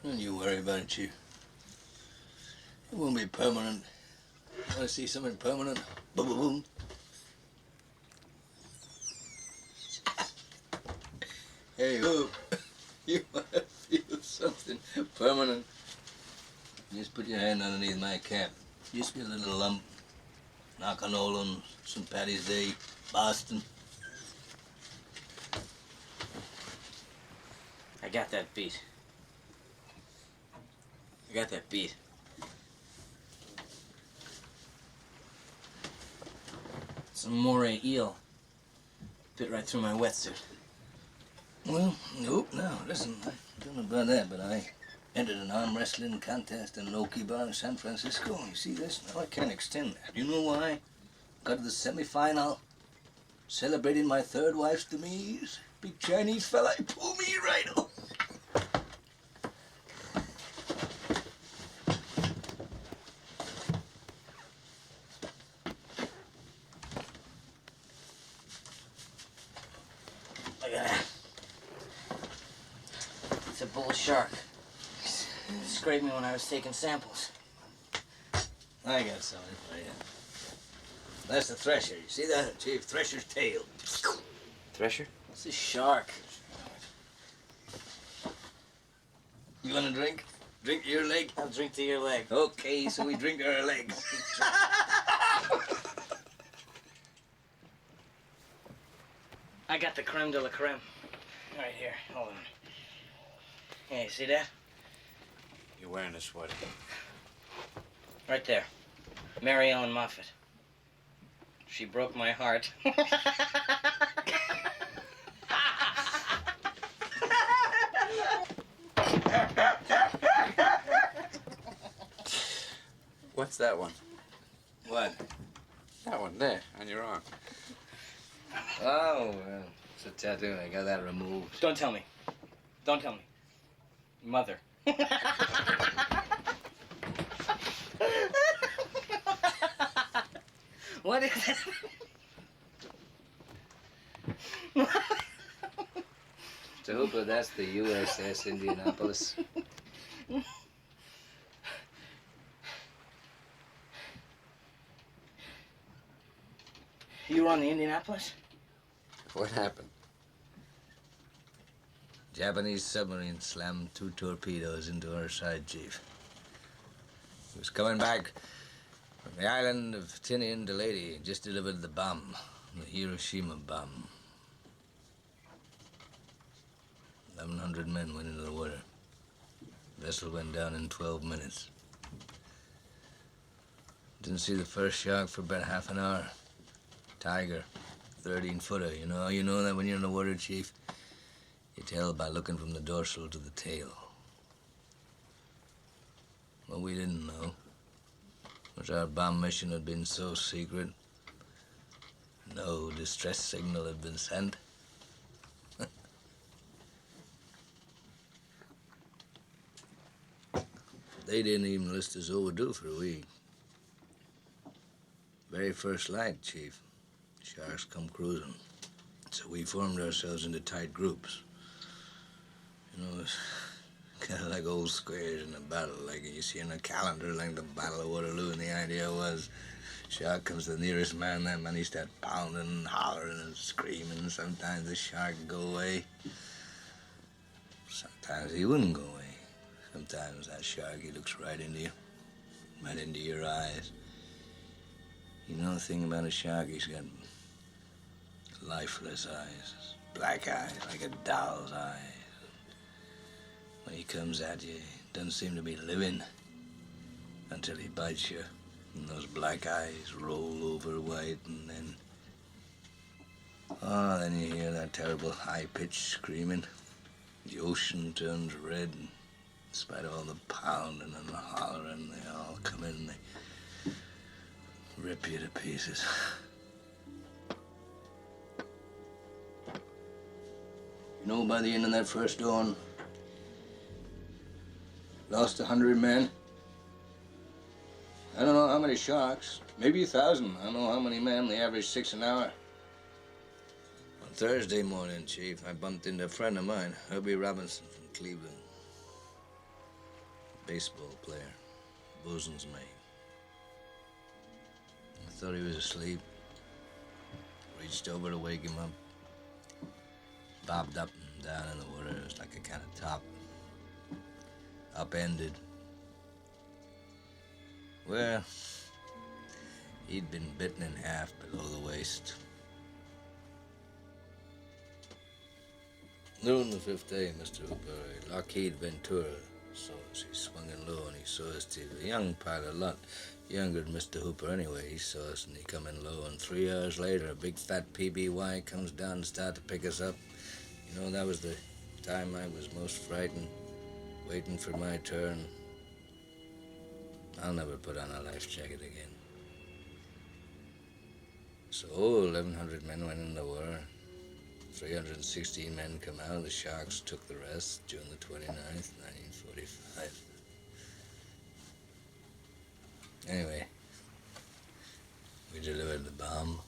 Don't you worry about it, Chief. It won't be permanent. Want to see something permanent? Boom, boom, boom. Hey, Hoop. You want to feel something permanent? Just put your hand underneath my cap. Just get a little lump. Knock on Nolan, St. Patty's Day, Boston. I got that beat. I got that beat. Some moray eel. Bit right through my wetsuit. Well, nope, no, listen, I don't know about that, but I entered an arm wrestling contest in an Okie bar in San Francisco. You see this? Now I can't extend that. You know why? Got to the semifinal, celebrating my third wife's demise. Big Chinese fella, he pulled me right off. Look at that. It's a bull shark. It scraped me when I was taking samples. I got something for you. That's the thresher. You see that, Chief? Thresher's tail. Thresher? It's a shark. You want a drink? Drink to your leg? I'll drink to your leg. Okay, so we drink to our legs. I got the creme de la creme. Right here. Hold on. Hey, see that? You're wearing a sweater. Right there. Mary Ellen Moffat. She broke my heart. What's that one? What? That one there, on your arm. Oh, well, it's a tattoo. I got that removed. Don't tell me. Don't tell me. Mother. What is it? Mr. Hooper, that's the USS Indianapolis. You were on the Indianapolis? What happened? Japanese submarine slammed 2 torpedoes into our side, Chief. He was coming back from the island of Tinian to Leyte. Just delivered the bomb, the Hiroshima bomb. 1,100 men went into the water. Vessel went down in 12 minutes. Didn't see the first shark for about half an hour. Tiger, 13-footer. You know that when you're in the water, Chief? You tell by looking from the dorsal to the tail. What we didn't know was our bomb mission had been so secret, no distress signal had been sent. They didn't even list us overdue for a week. Very first light, Chief. Sharks come cruising. So we formed ourselves into tight groups. You know, it's kind of like old squares in a battle, like you see in a calendar, like the Battle of Waterloo, and the idea was, shark comes to the nearest man, that man he start pounding and hollering and screaming. Sometimes the shark would go away. Sometimes he wouldn't go away. Sometimes that shark, he looks right into you, right into your eyes. You know the thing about a shark, he's got lifeless eyes, black eyes, like a doll's eyes. When he comes at you, he doesn't seem to be living until he bites you. And those black eyes roll over white, and then... oh, then you hear that terrible high-pitched screaming. The ocean turns red, and in spite of all the pounding and the hollering, they all come in and they rip you to pieces. You know, by the end of that first dawn, lost 100 men. I don't know how many sharks, maybe 1,000. I don't know how many men, they average 6 an hour. On Thursday morning, Chief, I bumped into a friend of mine, Herbie Robinson from Cleveland. baseball player, bosun's mate. I thought he was asleep. Reached over to wake him up. Bobbed up and down in the water. It was like a kind of top. Upended. Well, he'd been bitten in half below the waist. Noon the 5th day, Mr. Hooper, Lockheed Ventura saw us. He swung in low and he saw us too. A young pilot, a lot younger than Mr. Hooper anyway. He saw us and he come in low, and 3 hours later, a big fat PBY comes down and started to pick us up. You know, that was the time I was most frightened, waiting for my turn. I'll never put on a life jacket again. So 1,100 men went in the war. 316 men come out. The Sharks took the rest June the 29th, 1945. Anyway, we delivered the bomb.